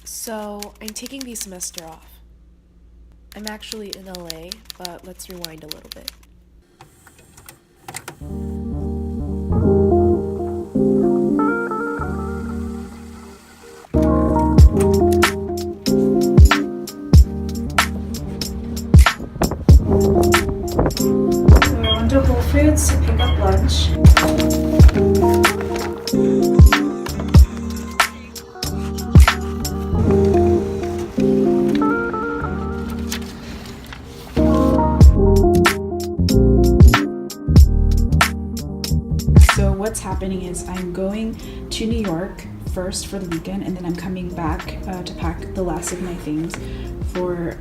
So I'm taking the semester off. I'm actually in LA, but let's rewind a little bit. So I went to Whole Foods to pick up lunch. So what's happening is I'm going to New York first for the weekend, and then I'm coming back to pack the last of my things for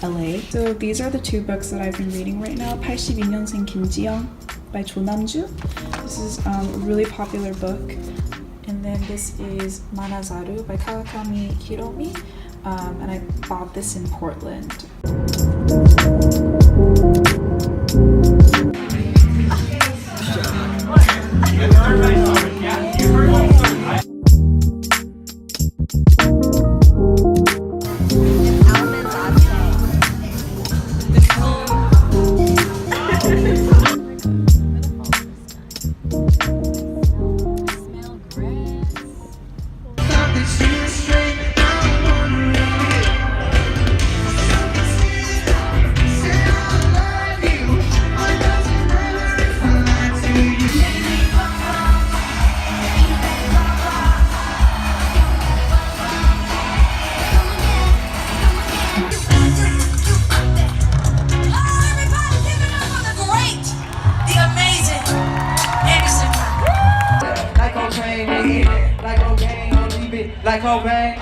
LA. So these are the two books that I've been reading right now. 82년생 김지영 by 조남주. This is a really popular book. And then this is Manazaru by Kawakami Hiromi. And I bought this in Portland. Like Cobain,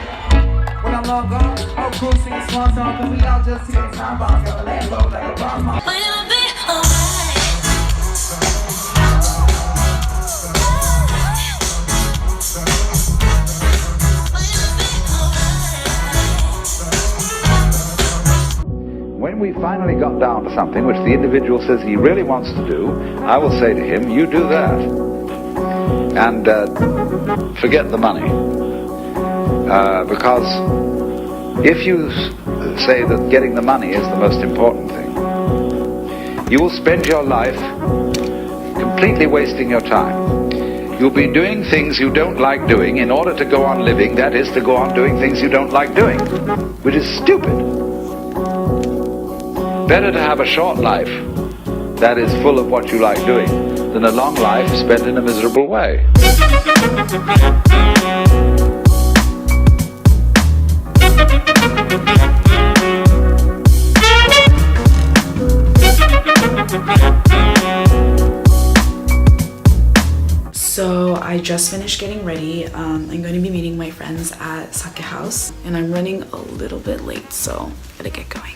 when I'm long gone, oh cool, sing a small song, cause we all just here in time bomb, got a land road like a bomb. Will I be alright? When we finally got down to something which the individual says he really wants to do, I will say to him, you do that. And forget the money. Because if you say that getting the money is the most important thing, you will spend your life completely wasting your time. You'll be doing things you don't like doing in order to go on living, that is, to go on doing things you don't like doing, which is stupid. Better to have a short life that is full of what you like doing than a long life spent in a miserable way. So I just finished getting ready. I'm going to be meeting my friends at Sake House, and I'm running a little bit late, so gotta get going.